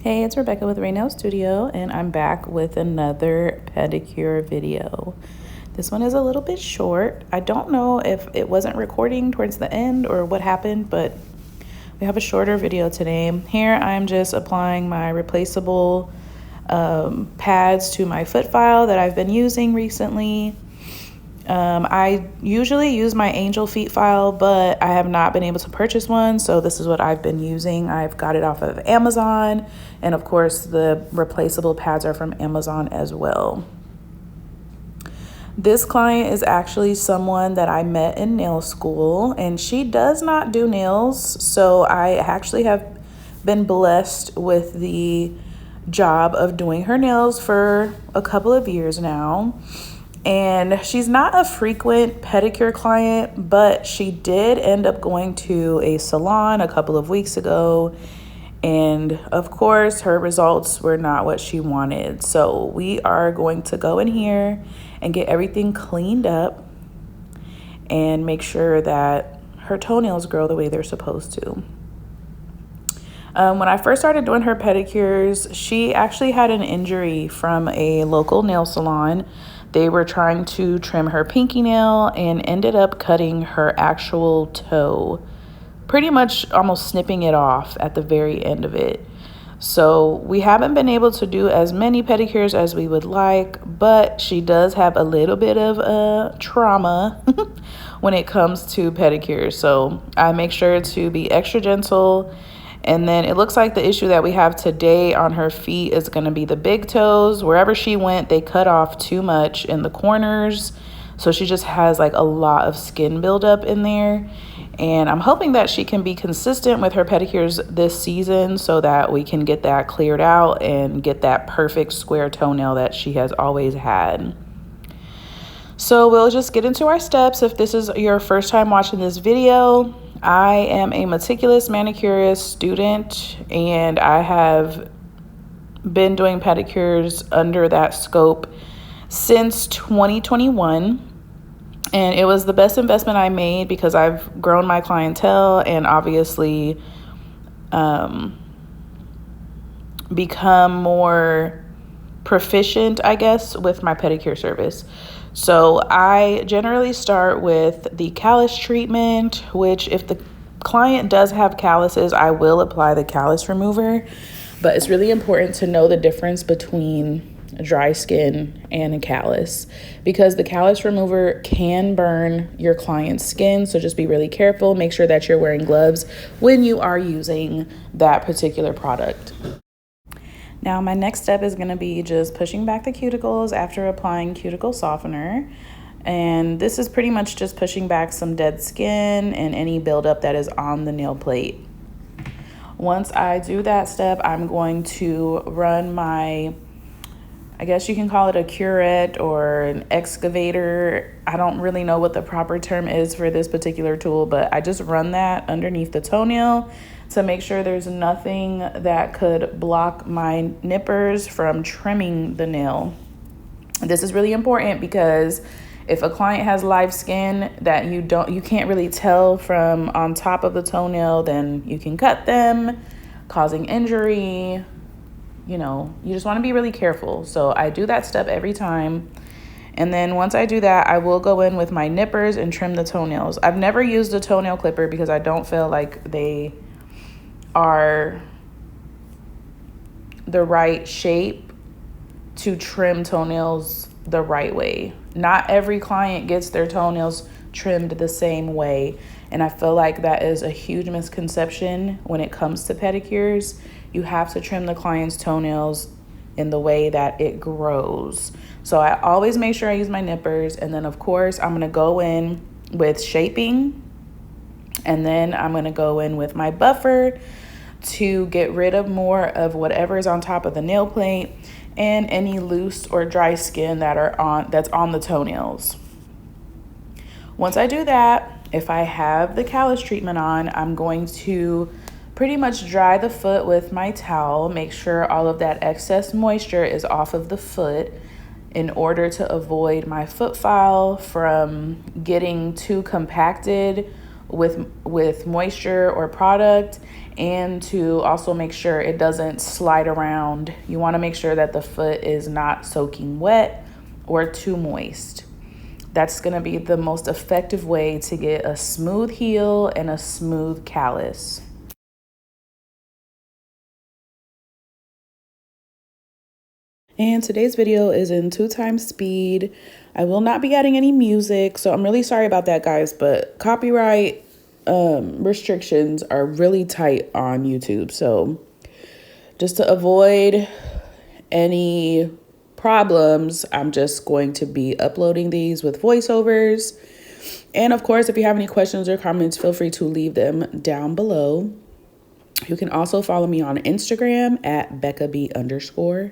Hey, it's Rebecca with Raynell Studio, and I'm back with another pedicure video. This one is a little bit short. I don't know if it wasn't recording towards the end or what happened, but we have a shorter video today. Here I'm just applying my replaceable pads to my foot file that I've been using recently. I usually use my Angel Feet file, but I have not been able to purchase one, so this is what I've been using. I've got it off of Amazon, and of course the replaceable pads are from Amazon as well. This client is actually someone that I met in nail school, and she does not do nails, so I actually have been blessed with the job of doing her nails for a couple of years now. And she's not a frequent pedicure client, but she did end up going to a salon a couple of weeks ago. And of course, her results were not what she wanted. So we are going to go in here and get everything cleaned up and make sure that her toenails grow the way they're supposed to. When I first started doing her pedicures, she actually had an injury from a local nail salon. They were trying to trim her pinky nail and ended up cutting her actual toe, pretty much almost snipping it off at the very end of it. So we haven't been able to do as many pedicures as we would like, but she does have a little bit of trauma when it comes to pedicures. So I make sure to be extra gentle. And then it looks like the issue that we have today on her feet is going to be the big toes. Wherever she went, they cut off too much in the corners. So she just has like a lot of skin buildup in there. And I'm hoping that she can be consistent with her pedicures this season so that we can get that cleared out and get that perfect square toenail that she has always had. So we'll just get into our steps. If this is your first time watching this video, I am a meticulous manicurist student, and I have been doing pedicures under that scope since 2021. And it was the best investment I made because I've grown my clientele and obviously become more proficient, I guess, with my pedicure service. So I generally start with the callus treatment, which if the client does have calluses, I will apply the callus remover. But it's really important to know the difference between dry skin and a callus, because the callus remover can burn your client's skin. So just be really careful. Make sure that you're wearing gloves when you are using that particular product. Now, my next step is going to be just pushing back the cuticles after applying cuticle softener. And this is pretty much just pushing back some dead skin and any buildup that is on the nail plate. Once I do that step, I'm going to run my, I guess you can call it a curette or an excavator. I don't really know what the proper term is for this particular tool, but I just run that underneath the toenail to make sure there's nothing that could block my nippers from trimming the nail. This is really important because if a client has live skin that you can't really tell from on top of the toenail, then you can cut them, causing injury. You know, you just want to be really careful. So I do that step every time. And then once I do that, I will go in with my nippers and trim the toenails. I've never used a toenail clipper because I don't feel like they are the right shape to trim toenails the right way. Not every client gets their toenails trimmed the same way. And I feel like that is a huge misconception when it comes to pedicures. You have to trim the client's toenails in the way that it grows. So I always make sure I use my nippers. And then of course, I'm going to go in with shaping. And then I'm going to go in with my buffer to get rid of more of whatever is on top of the nail plate and any loose or dry skin that's on the toenails. Once I do that, if I have the callus treatment on, I'm going to pretty much dry the foot with my towel, make sure all of that excess moisture is off of the foot in order to avoid my foot file from getting too compacted with moisture or product, and to also make sure it doesn't slide around. You want to make sure that the foot is not soaking wet or too moist. That's going to be the most effective way to get a smooth heel and a smooth callus. And today's video is in 2x speed. I will not be adding any music, so I'm really sorry about that, guys, but copyright restrictions are really tight on YouTube. So just to avoid any problems, I'm just going to be uploading these with voiceovers. And of course, if you have any questions or comments, feel free to leave them down below. You can also follow me on Instagram at BeccaB_.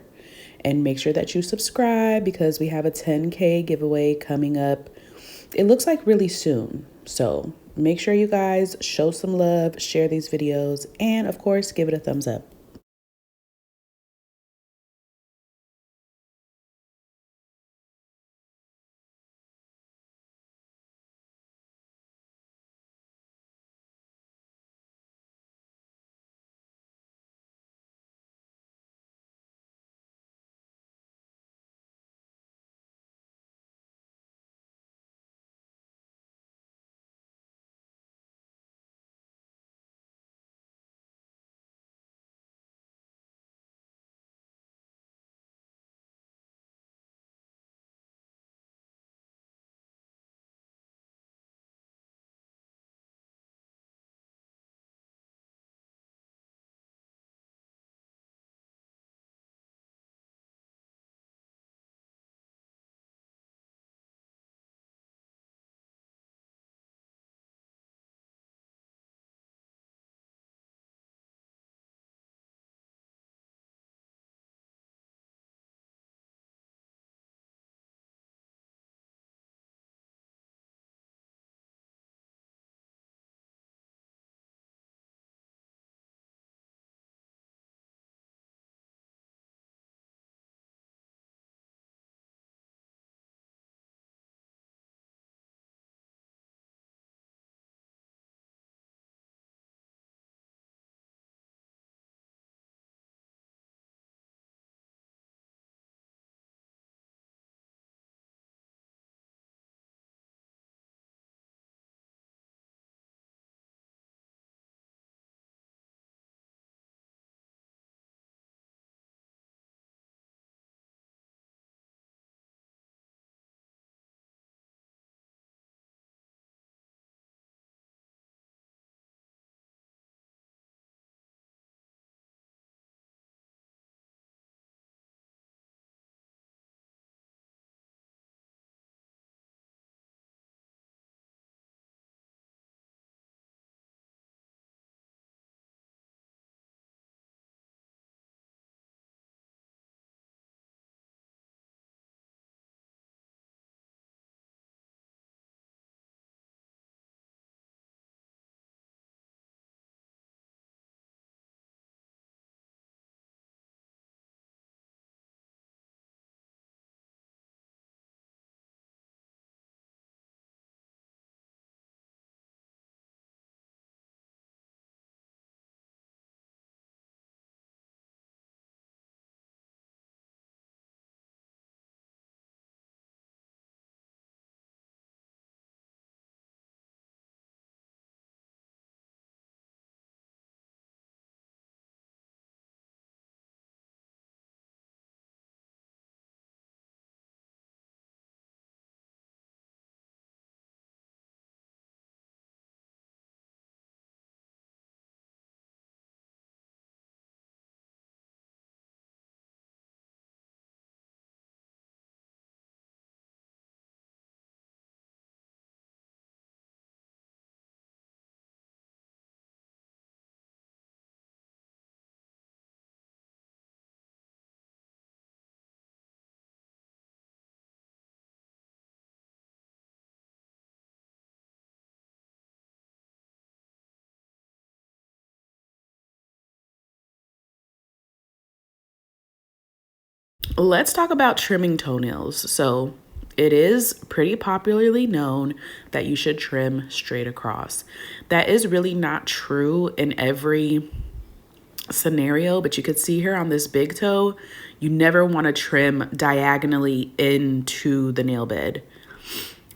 And make sure that you subscribe because we have a 10K giveaway coming up. It looks like really soon. So make sure you guys show some love, share these videos, and of course, give it a thumbs up. Let's talk about trimming toenails. So It is pretty popularly known that you should trim straight across. That is really not true in every scenario, but you could see here on this big toe, you never want to trim diagonally into the nail bed.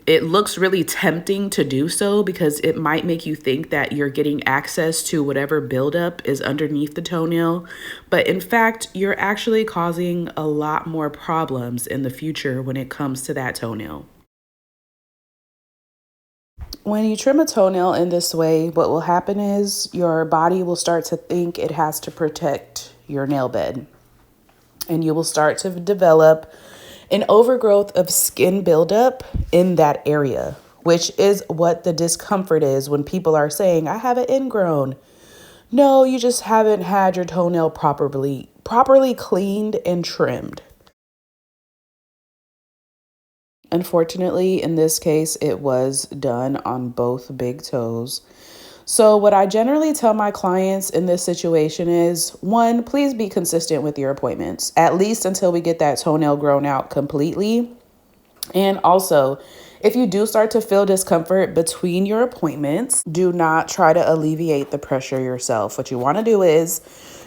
It looks really tempting to do so because it might make you think that you're getting access to whatever buildup is underneath the toenail. But in fact, you're actually causing a lot more problems in the future when it comes to that toenail. When you trim a toenail in this way, what will happen is your body will start to think it has to protect your nail bed. And you will start to develop an overgrowth of skin buildup in that area, which is what the discomfort is when people are saying, I have an ingrown. No, you just haven't had your toenail properly cleaned and trimmed. Unfortunately, in this case, it was done on both big toes. So what I generally tell my clients in this situation is, one, please be consistent with your appointments, at least until we get that toenail grown out completely. And also, if you do start to feel discomfort between your appointments, do not try to alleviate the pressure yourself. What you want to do is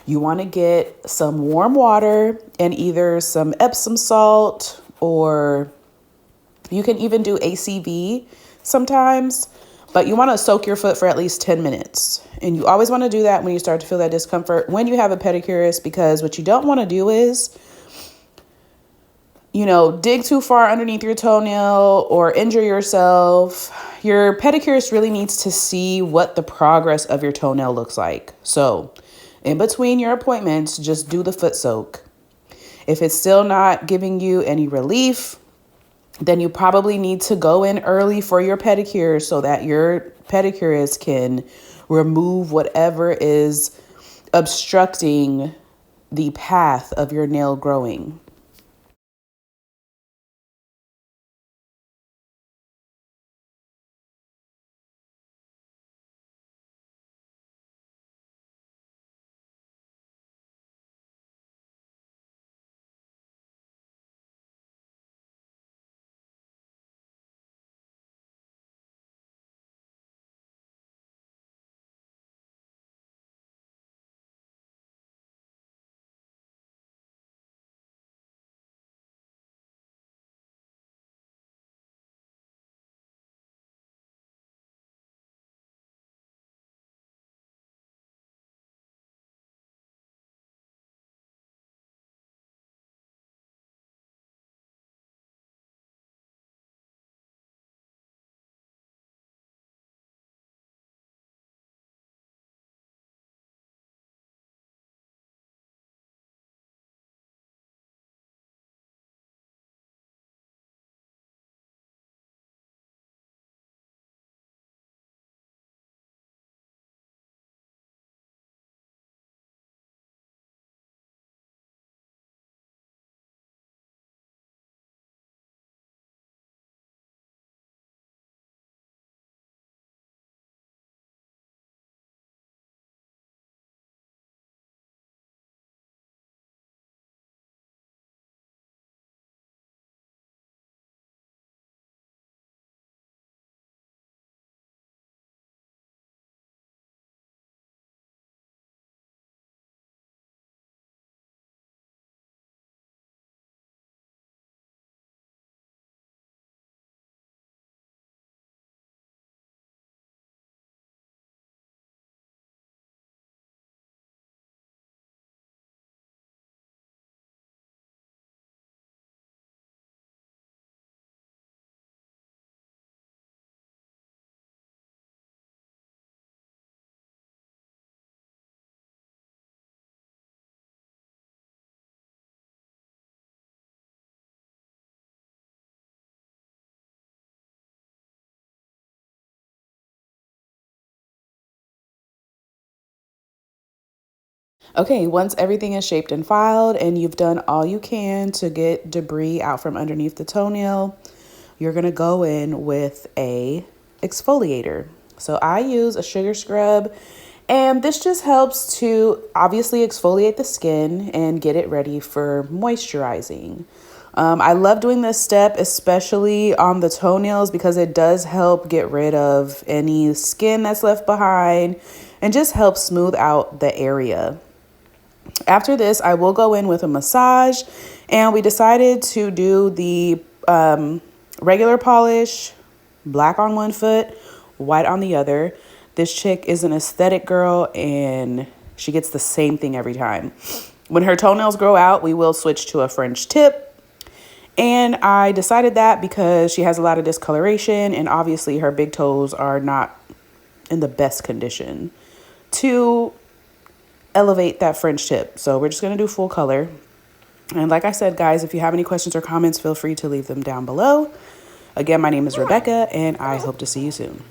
you want to get some warm water and either some Epsom salt, or you can even do ACV sometimes, but you want to soak your foot for at least 10 minutes. And you always want to do that when you start to feel that discomfort when you have a pedicurist, because what you don't want to do is, dig too far underneath your toenail or injure yourself. Your pedicurist really needs to see what the progress of your toenail looks like. So in between your appointments, just do the foot soak. If it's still not giving you any relief, then you probably need to go in early for your pedicure so that your pedicurist can remove whatever is obstructing the path of your nail growing. Okay, once everything is shaped and filed and you've done all you can to get debris out from underneath the toenail, you're gonna go in with a exfoliator. So I use a sugar scrub, and this just helps to obviously exfoliate the skin and get it ready for moisturizing. I love doing this step, especially on the toenails, because it does help get rid of any skin that's left behind and just help smooth out the area. After this, I will go in with a massage, and we decided to do the regular polish, black on one foot, white on the other. This chick is an aesthetic girl, and she gets the same thing every time. When her toenails grow out, we will switch to a French tip. And I decided that because she has a lot of discoloration, and obviously her big toes are not in the best condition to elevate that French tip. So we're just going to do full color. And like I said, guys, if you have any questions or comments, feel free to leave them down below. Again, my name is Rebecca, and I hope to see you soon.